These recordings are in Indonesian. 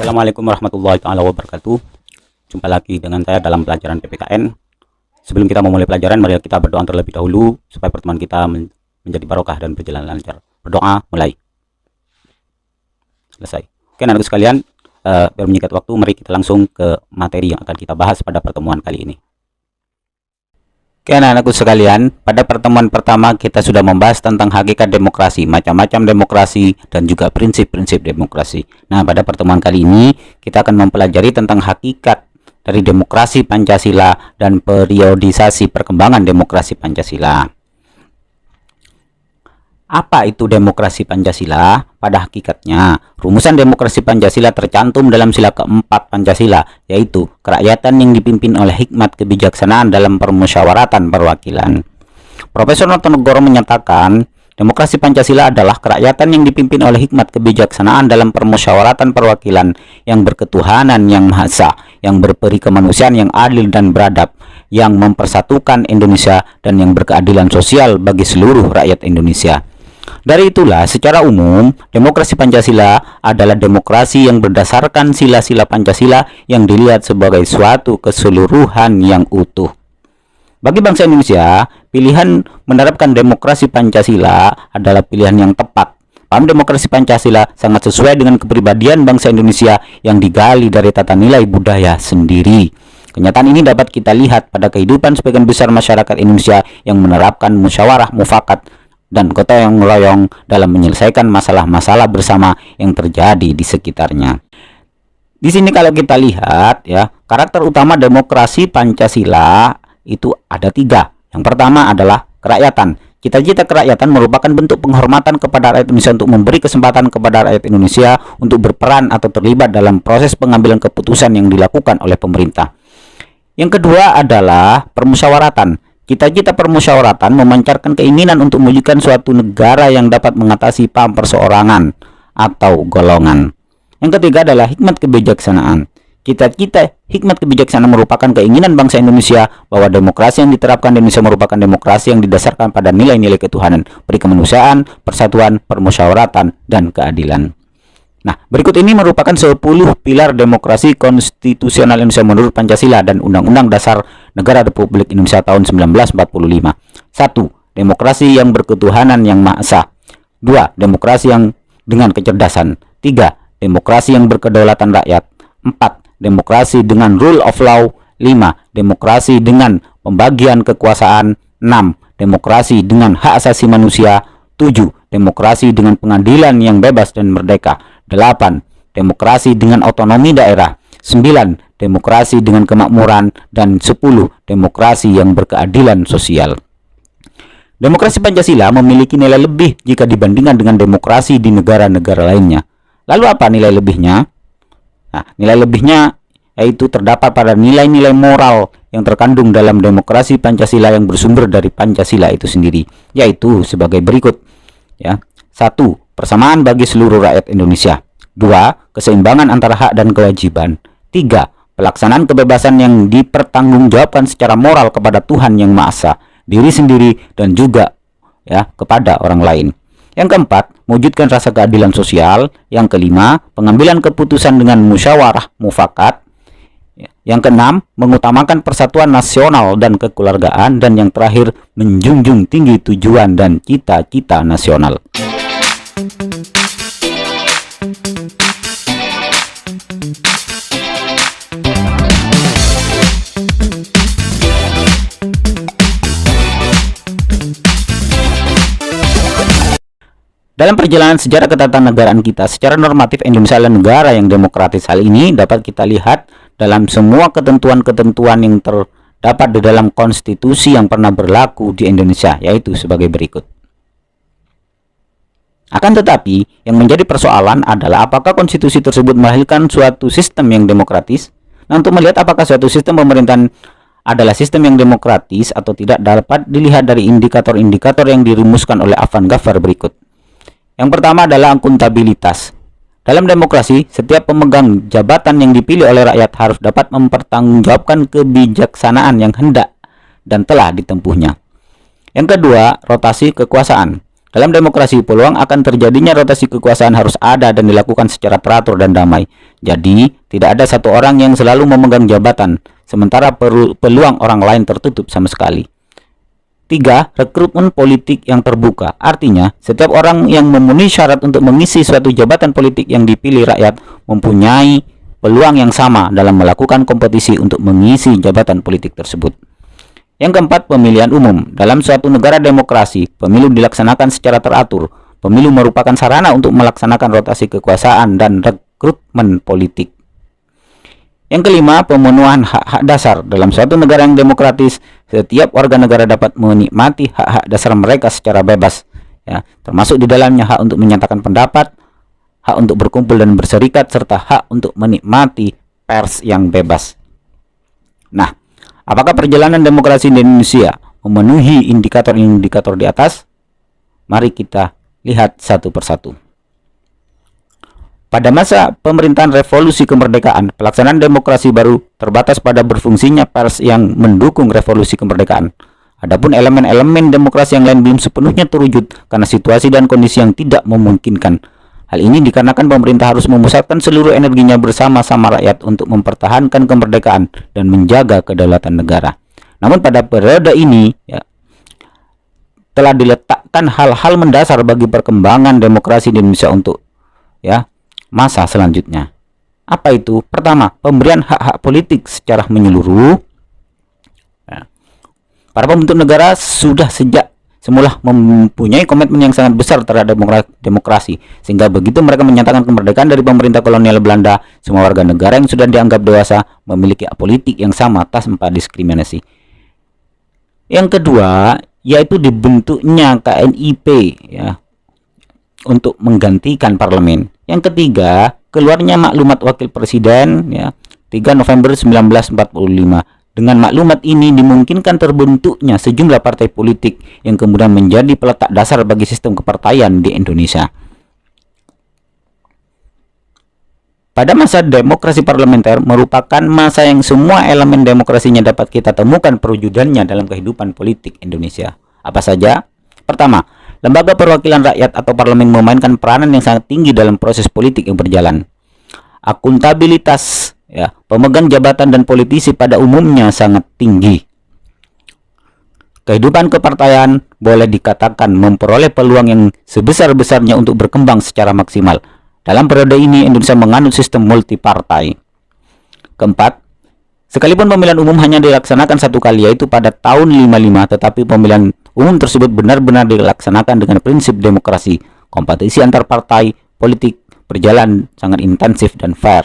Assalamualaikum warahmatullahi wabarakatuh. Jumpa lagi dengan saya dalam pelajaran PPKN. Sebelum kita memulai pelajaran, mari kita berdoa terlebih dahulu supaya pertemuan kita menjadi barokah dan berjalan lancar. Berdoa, mulai. Selesai. Oke, anak-anakku sekalian, biar menyingkat waktu, mari kita langsung ke materi yang akan kita bahas pada pertemuan kali ini. Oke, anak-anakku sekalian, pada pertemuan pertama kita sudah membahas tentang hakikat demokrasi, macam-macam demokrasi, dan juga prinsip-prinsip demokrasi. Nah, pada pertemuan kali ini kita akan mempelajari tentang hakikat dari demokrasi Pancasila dan periodisasi perkembangan demokrasi Pancasila. Apa itu demokrasi Pancasila? Pada hakikatnya, rumusan demokrasi Pancasila tercantum dalam sila keempat Pancasila, yaitu kerakyatan yang dipimpin oleh hikmat kebijaksanaan dalam permusyawaratan perwakilan. Profesor Notonegoro menyatakan, demokrasi Pancasila adalah kerakyatan yang dipimpin oleh hikmat kebijaksanaan dalam permusyawaratan perwakilan yang berketuhanan yang Maha Esa, yang berperi kemanusiaan yang adil dan beradab, yang mempersatukan Indonesia dan yang berkeadilan sosial bagi seluruh rakyat Indonesia. Dari itulah, secara umum, demokrasi Pancasila adalah demokrasi yang berdasarkan sila-sila Pancasila yang dilihat sebagai suatu keseluruhan yang utuh. Bagi bangsa Indonesia, pilihan menerapkan demokrasi Pancasila adalah pilihan yang tepat. Paham demokrasi Pancasila sangat sesuai dengan kepribadian bangsa Indonesia yang digali dari tata nilai budaya sendiri. Kenyataan ini dapat kita lihat pada kehidupan sebagian besar masyarakat Indonesia yang menerapkan musyawarah mufakat dan gotong royong dalam menyelesaikan masalah-masalah bersama yang terjadi di sekitarnya. Di sini kalau kita lihat ya, karakter utama demokrasi Pancasila itu ada 3. Yang pertama adalah kerakyatan. Cita-cita kerakyatan merupakan bentuk penghormatan kepada rakyat Indonesia untuk memberi kesempatan kepada rakyat Indonesia untuk berperan atau terlibat dalam proses pengambilan keputusan yang dilakukan oleh pemerintah. Yang kedua adalah permusyawaratan. Cita-cita permusyawaratan memancarkan keinginan untuk mewujudkan suatu negara yang dapat mengatasi paham perseorangan atau golongan. Yang ketiga adalah hikmat kebijaksanaan. Cita-cita hikmat kebijaksanaan merupakan keinginan bangsa Indonesia bahwa demokrasi yang diterapkan di Indonesia merupakan demokrasi yang didasarkan pada nilai-nilai ketuhanan, perikemanusiaan, persatuan, permusyawaratan, dan keadilan. Nah, berikut ini merupakan 10 pilar demokrasi konstitusional Indonesia menurut Pancasila dan Undang-Undang Dasar Negara Republik Indonesia tahun 1945. 1. Demokrasi yang berketuhanan yang Maha Esa. 2. Demokrasi yang dengan kecerdasan. 3. Demokrasi yang berkedaulatan rakyat. 4. Demokrasi dengan rule of law. 5. Demokrasi dengan pembagian kekuasaan. 6. Demokrasi dengan hak asasi manusia. 7. Demokrasi dengan pengadilan yang bebas dan merdeka. 8. Demokrasi dengan otonomi daerah. 9. Demokrasi dengan kemakmuran. Dan 10. Demokrasi yang berkeadilan sosial. Demokrasi Pancasila memiliki nilai lebih jika dibandingkan dengan demokrasi di negara-negara lainnya. Lalu apa nilai lebihnya? Nah, nilai lebihnya yaitu terdapat pada nilai-nilai moral yang terkandung dalam demokrasi Pancasila yang bersumber dari Pancasila itu sendiri, yaitu sebagai berikut. Ya. 1. Persamaan bagi seluruh rakyat Indonesia. 2. Keseimbangan antara hak dan kewajiban. 3. Pelaksanaan kebebasan yang dipertanggungjawabkan secara moral kepada Tuhan yang Maha Esa, diri sendiri dan juga ya kepada orang lain. Yang keempat, mewujudkan rasa keadilan sosial. Yang kelima, pengambilan keputusan dengan musyawarah mufakat. Yang keenam, mengutamakan persatuan nasional dan kekeluargaan. Dan yang terakhir, menjunjung tinggi tujuan dan cita-cita nasional. Dalam perjalanan sejarah ketatanegaraan kita, secara normatif Indonesia adalah negara yang demokratis. Hal ini dapat kita lihat dalam semua ketentuan-ketentuan yang terdapat di dalam konstitusi yang pernah berlaku di Indonesia, yaitu sebagai berikut. Akan tetapi, yang menjadi persoalan adalah apakah konstitusi tersebut melahirkan suatu sistem yang demokratis? Nah, untuk melihat apakah suatu sistem pemerintahan adalah sistem yang demokratis atau tidak dapat dilihat dari indikator-indikator yang dirumuskan oleh Afan Ghaffar berikut. Yang pertama adalah akuntabilitas. Dalam demokrasi, setiap pemegang jabatan yang dipilih oleh rakyat harus dapat mempertanggungjawabkan kebijaksanaan yang hendak dan telah ditempuhnya. Yang kedua, rotasi kekuasaan. Dalam demokrasi, peluang akan terjadinya rotasi kekuasaan harus ada dan dilakukan secara teratur dan damai. Jadi, tidak ada satu orang yang selalu memegang jabatan, sementara peluang orang lain tertutup sama sekali. 3. Rekrutmen politik yang terbuka. Artinya, setiap orang yang memenuhi syarat untuk mengisi suatu jabatan politik yang dipilih rakyat mempunyai peluang yang sama dalam melakukan kompetisi untuk mengisi jabatan politik tersebut. Yang keempat, pemilihan umum. Dalam suatu negara demokrasi, pemilu dilaksanakan secara teratur. Pemilu merupakan sarana untuk melaksanakan rotasi kekuasaan dan rekrutmen politik. Yang kelima, pemenuhan hak-hak dasar. Dalam suatu negara yang demokratis, setiap warga negara dapat menikmati hak-hak dasar mereka secara bebas, ya, termasuk di dalamnya hak untuk menyatakan pendapat, hak untuk berkumpul dan berserikat, serta hak untuk menikmati pers yang bebas. Nah, apakah perjalanan demokrasi di Indonesia memenuhi indikator-indikator di atas? Mari kita lihat satu persatu. Pada masa pemerintahan revolusi kemerdekaan, pelaksanaan demokrasi baru terbatas pada berfungsinya pers yang mendukung revolusi kemerdekaan. Adapun elemen-elemen demokrasi yang lain belum sepenuhnya terwujud karena situasi dan kondisi yang tidak memungkinkan. Hal ini dikarenakan pemerintah harus memusatkan seluruh energinya bersama-sama rakyat untuk mempertahankan kemerdekaan dan menjaga kedaulatan negara. Namun pada periode ini, ya, telah diletakkan hal-hal mendasar bagi perkembangan demokrasi di Indonesia untuk, ya, masa selanjutnya. Apa itu? Pertama, pemberian hak-hak politik secara menyeluruh. Para pembentuk negara sudah sejak semula mempunyai komitmen yang sangat besar terhadap demokrasi, sehingga begitu mereka menyatakan kemerdekaan dari pemerintah kolonial Belanda, semua warga negara yang sudah dianggap dewasa memiliki hak politik yang sama tanpa diskriminasi. Yang kedua, yaitu dibentuknya KNIP, ya, untuk menggantikan parlemen. Yang ketiga, keluarnya maklumat wakil presiden, ya, 3 November 1945. Dengan maklumat ini dimungkinkan terbentuknya sejumlah partai politik yang kemudian menjadi peletak dasar bagi sistem kepartaian di Indonesia. Pada masa demokrasi parlementer merupakan masa yang semua elemen demokrasinya dapat kita temukan perwujudannya dalam kehidupan politik Indonesia. Apa saja? Pertama, lembaga perwakilan rakyat atau parlemen memainkan peranan yang sangat tinggi dalam proses politik yang berjalan. Akuntabilitas, ya, pemegang jabatan dan politisi pada umumnya sangat tinggi. Kehidupan kepartaian boleh dikatakan memperoleh peluang yang sebesar-besarnya untuk berkembang secara maksimal. Dalam periode ini Indonesia menganut sistem multipartai. Keempat, sekalipun pemilihan umum hanya dilaksanakan satu kali, yaitu pada tahun 55, tetapi pemilihan umum tersebut benar-benar dilaksanakan dengan prinsip demokrasi. Kompetisi antar partai politik berjalan sangat intensif dan fair.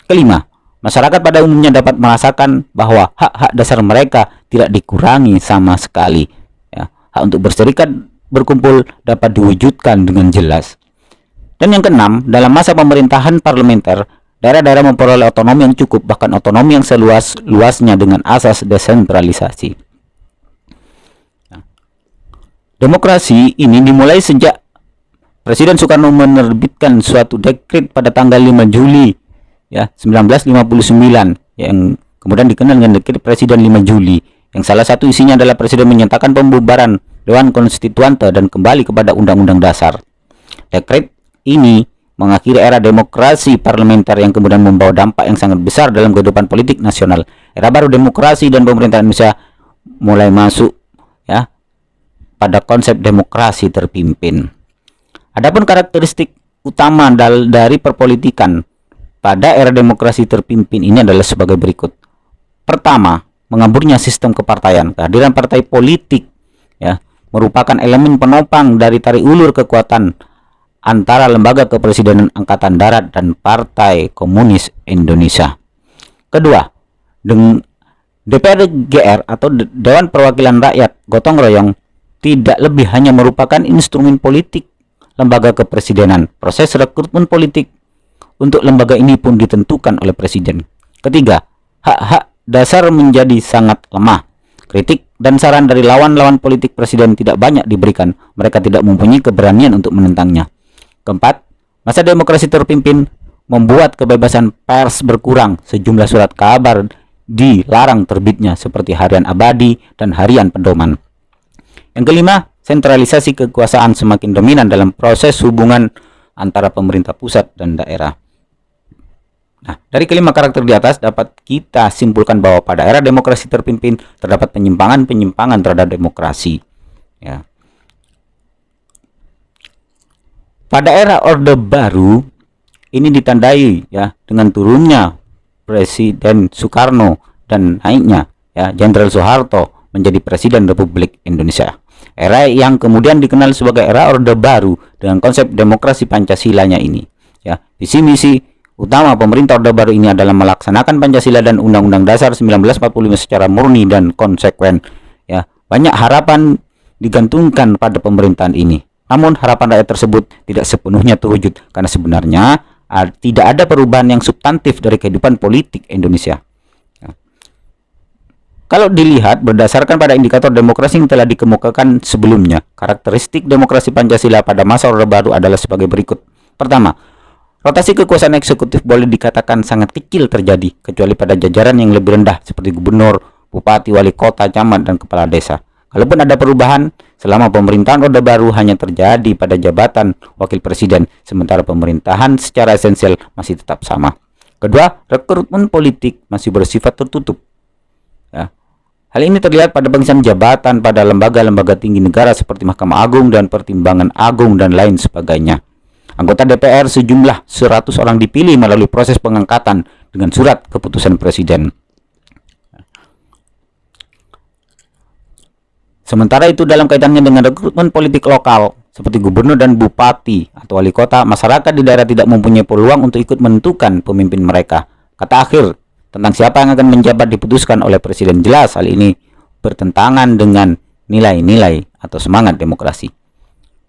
Kelima, masyarakat pada umumnya dapat merasakan bahwa hak-hak dasar mereka tidak dikurangi sama sekali. Ya, hak untuk berserikat, berkumpul dapat diwujudkan dengan jelas. Dan yang keenam, dalam masa pemerintahan parlementer, daerah-daerah memperoleh otonomi yang cukup, bahkan otonomi yang seluas-luasnya dengan asas desentralisasi. Demokrasi ini dimulai sejak Presiden Soekarno menerbitkan suatu dekret pada tanggal 5 Juli, ya, 1959, yang kemudian dikenal dengan dekret Presiden 5 Juli, yang salah satu isinya adalah Presiden menyatakan pembubaran Dewan Konstituante dan kembali kepada Undang-Undang Dasar. Dekret ini mengakhiri era demokrasi parlementer yang kemudian membawa dampak yang sangat besar dalam kehidupan politik nasional. Era baru demokrasi dan pemerintahan Indonesia mulai masuk, ya, pada konsep demokrasi terpimpin. Adapun karakteristik utama dari perpolitikan pada era demokrasi terpimpin ini adalah sebagai berikut. Pertama, mengaburnya sistem kepartaian. Kehadiran partai politik, ya, merupakan elemen penopang dari tarik ulur kekuatan antara lembaga kepresidenan Angkatan Darat dan Partai Komunis Indonesia. Kedua, DPR GR atau Dewan Perwakilan Rakyat gotong royong tidak lebih hanya merupakan instrumen politik lembaga kepresidenan. Proses rekrutmen politik untuk lembaga ini pun ditentukan oleh presiden. Ketiga, hak-hak dasar menjadi sangat lemah. Kritik dan saran dari lawan-lawan politik presiden tidak banyak diberikan. Mereka tidak mempunyai keberanian untuk menentangnya. Keempat, masa demokrasi terpimpin membuat kebebasan pers berkurang. Sejumlah surat kabar dilarang terbitnya seperti Harian Abadi dan Harian Pedoman. Yang kelima, sentralisasi kekuasaan semakin dominan dalam proses hubungan antara pemerintah pusat dan daerah. Nah, dari kelima karakter di atas dapat kita simpulkan bahwa pada era demokrasi terpimpin terdapat penyimpangan-penyimpangan terhadap demokrasi. Ya. Pada era Orde Baru ini ditandai ya dengan turunnya Presiden Soekarno dan naiknya ya Jenderal Soeharto menjadi Presiden Republik Indonesia. Era yang kemudian dikenal sebagai era Orde Baru dengan konsep demokrasi Pancasilanya ini. Ya, visi misi utama pemerintah Orde Baru ini adalah melaksanakan Pancasila dan Undang-Undang Dasar 1945 secara murni dan konsekuen. Ya, banyak harapan digantungkan pada pemerintahan ini. Namun harapan rakyat tersebut tidak sepenuhnya terwujud karena sebenarnya tidak ada perubahan yang substantif dari kehidupan politik Indonesia. Ya. Kalau dilihat berdasarkan pada indikator demokrasi yang telah dikemukakan sebelumnya, karakteristik demokrasi Pancasila pada masa Orde Baru adalah sebagai berikut. Pertama, rotasi kekuasaan eksekutif boleh dikatakan sangat kecil terjadi, kecuali pada jajaran yang lebih rendah seperti gubernur, bupati, wali kota, camat, dan kepala desa. Kalaupun ada perubahan, selama pemerintahan Orde Baru hanya terjadi pada jabatan wakil presiden, sementara pemerintahan secara esensial masih tetap sama. Kedua, rekrutmen politik masih bersifat tertutup. Ya. Hal ini terlihat pada pengisian jabatan pada lembaga-lembaga tinggi negara seperti Mahkamah Agung dan Pertimbangan Agung dan lain sebagainya. Anggota DPR sejumlah 100 orang dipilih melalui proses pengangkatan dengan surat keputusan presiden. Sementara itu dalam kaitannya dengan rekrutmen politik lokal seperti gubernur dan bupati atau wali kota, masyarakat di daerah tidak mempunyai peluang untuk ikut menentukan pemimpin mereka. Kata akhir tentang siapa yang akan menjabat diputuskan oleh presiden. Jelas hal ini bertentangan dengan nilai-nilai atau semangat demokrasi.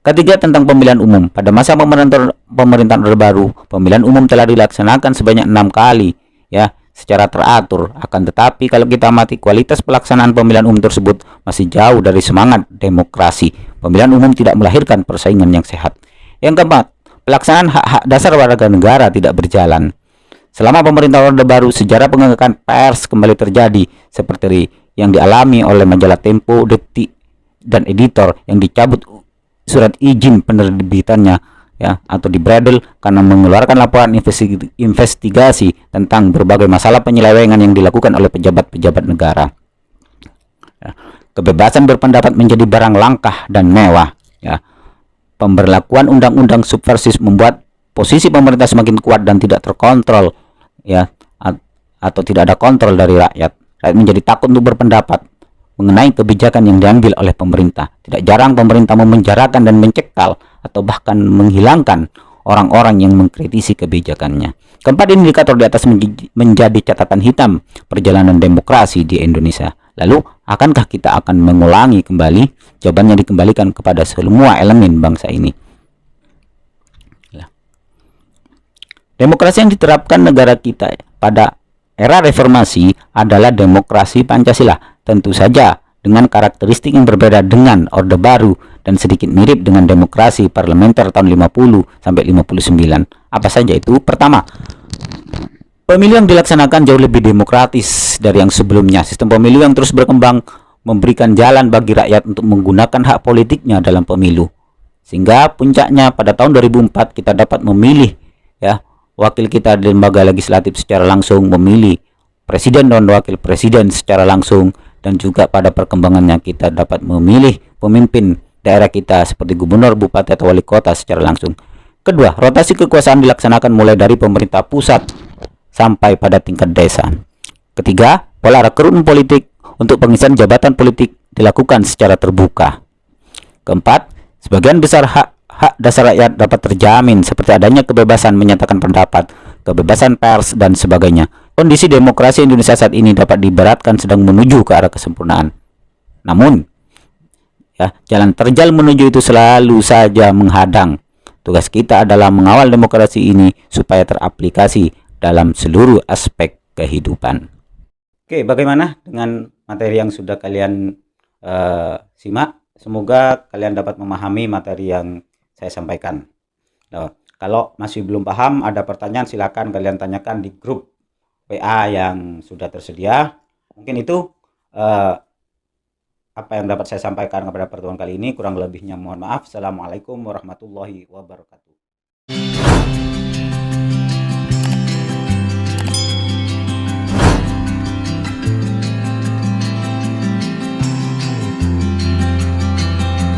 Ketiga, tentang pemilihan umum. Pada masa pemerintahan Orde Baru, pemilihan umum telah dilaksanakan sebanyak 6 kali ya, secara teratur. Akan tetapi kalau kita amati kualitas pelaksanaan pemilihan umum tersebut masih jauh dari semangat demokrasi. Pemilihan umum tidak melahirkan persaingan yang sehat. Yang keempat, pelaksanaan hak-hak dasar warga negara tidak berjalan. Selama pemerintah Orde Baru, sejarah pengangkatan pers kembali terjadi seperti yang dialami oleh majalah Tempo, Detik, dan editor yang dicabut surat izin penerbitannya ya atau dibredel karena mengeluarkan laporan investigasi tentang berbagai masalah penyelewengan yang dilakukan oleh pejabat-pejabat negara. Ya. Kebebasan berpendapat menjadi barang langkah dan mewah. Ya. Pemberlakuan undang-undang subversif membuat posisi pemerintah semakin kuat dan tidak terkontrol ya atau tidak ada kontrol dari rakyat. Rakyat menjadi takut untuk berpendapat mengenai kebijakan yang diambil oleh pemerintah. Tidak jarang pemerintah memenjarakan dan mencekal atau bahkan menghilangkan orang-orang yang mengkritisi kebijakannya. Keempat indikator di atas menjadi catatan hitam perjalanan demokrasi di Indonesia. Lalu, akankah kita akan mengulangi kembali? Jawabannya dikembalikan kepada semua elemen bangsa ini. Demokrasi yang diterapkan negara kita pada era reformasi adalah demokrasi Pancasila. Tentu saja dengan karakteristik yang berbeda dengan Orde Baru dan sedikit mirip dengan demokrasi parlementer tahun 50 sampai 59. Apa saja itu? Pertama, pemilu yang dilaksanakan jauh lebih demokratis dari yang sebelumnya. Sistem pemilu yang terus berkembang memberikan jalan bagi rakyat untuk menggunakan hak politiknya dalam pemilu. Sehingga puncaknya pada tahun 2004 kita dapat memilih ya wakil kita di lembaga legislatif secara langsung, memilih presiden dan wakil presiden secara langsung, dan juga pada perkembangannya kita dapat memilih pemimpin daerah kita seperti gubernur, bupati, atau wali kota secara langsung. Kedua, rotasi kekuasaan dilaksanakan mulai dari pemerintah pusat sampai pada tingkat desa. Ketiga, pola rekrutmen politik untuk pengisian jabatan politik dilakukan secara terbuka. Keempat, sebagian besar hak dasar rakyat dapat terjamin seperti adanya kebebasan menyatakan pendapat, kebebasan pers, dan sebagainya. Kondisi demokrasi Indonesia saat ini dapat diibaratkan sedang menuju ke arah kesempurnaan. Namun, ya, jalan terjal menuju itu selalu saja menghadang. Tugas kita adalah mengawal demokrasi ini supaya teraplikasi dalam seluruh aspek kehidupan. Oke, bagaimana dengan materi yang sudah kalian simak? Semoga kalian dapat memahami materi yang saya sampaikan. Nah, kalau masih belum paham, ada pertanyaan, silakan kalian tanyakan di grup WA yang sudah tersedia. Mungkin itu apa yang dapat saya sampaikan kepada pertemuan kali ini. Kurang lebihnya mohon maaf. Assalamualaikum warahmatullahi wabarakatuh.